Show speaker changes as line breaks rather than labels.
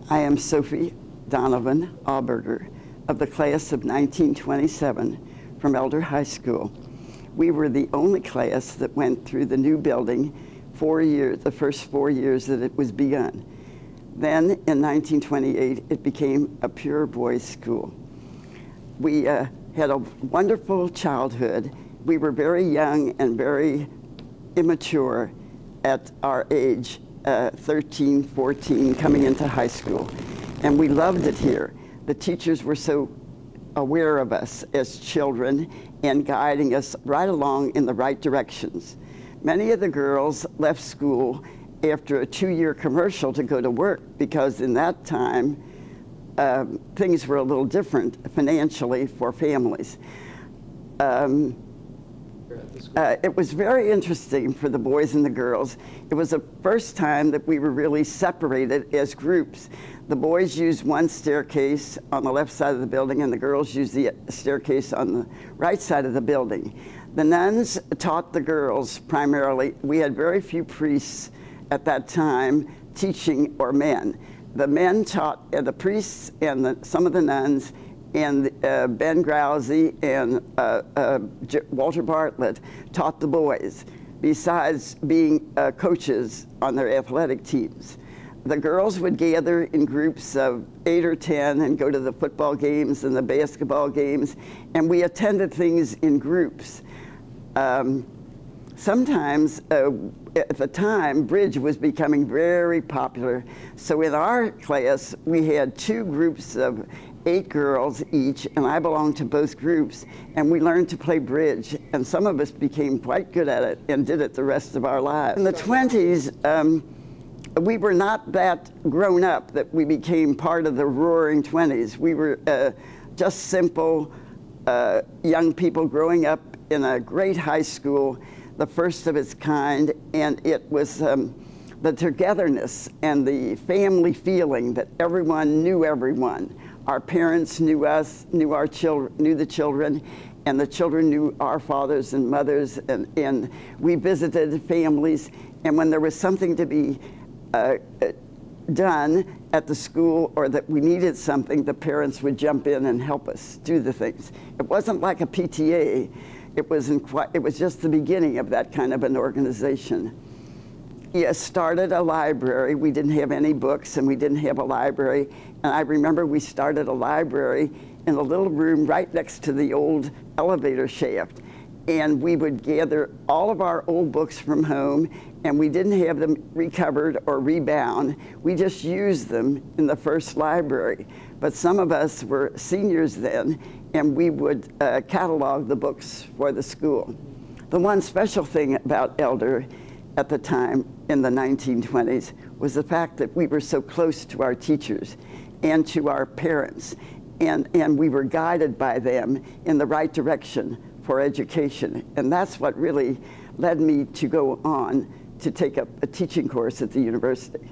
I am Sophie Donovan Auberger of the class of 1927 from Elder High School. We were the only class that went through the new building 4 years, the first 4 years that it was begun. Then in 1928, it became a pure boys' school. We had a wonderful childhood. We were very young and very immature at our age, 13, 14, coming into high school. And we loved it here. The teachers were so aware of us as children and guiding us right along in the right directions. Many of the girls left school after a 2-year commercial to go to work because in that time, things were a little different financially for families. It was very interesting for the boys and the girls. It was the first time that we were really separated as groups. The boys used one staircase on the left side of the building and the girls used the staircase on the right side of the building. The nuns taught the girls primarily. We had very few priests at that time teaching, or men. The men taught, the priests and some of the nuns, and Ben Grousey and Walter Bartlett taught the boys, besides being coaches on their athletic teams. The girls would gather in groups of 8 or 10 and go to the football games and the basketball games, and we attended things in groups. Sometimes, at the time, bridge was becoming very popular. So in our class, we had 2 groups of 8 girls each, and I belonged to both groups, and we learned to play bridge, and some of us became quite good at it and did it the rest of our lives. In the 20s, we were not that grown up that we became part of the roaring 20s. We were just simple young people growing up in a great high school, the first of its kind, and it was the togetherness and the family feeling that everyone knew everyone. Our parents knew us, knew our children, knew the children, and the children knew our fathers and mothers, and we visited families, and when there was something to be done at the school or that we needed something, the parents would jump in and help us do the things. It wasn't like a PTA. It was just the beginning of that kind of an organization. He started a library. We didn't have any books and we didn't have a library. And I remember we started a library in a little room right next to the old elevator shaft. And we would gather all of our old books from home, and we didn't have them recovered or rebound. We just used them in the first library. But some of us were seniors then, and we would catalog the books for the school. The one special thing about Elder at the time in the 1920s was the fact that we were so close to our teachers and to our parents, and we were guided by them in the right direction for education. And that's what really led me to go on to take up a teaching course at the university.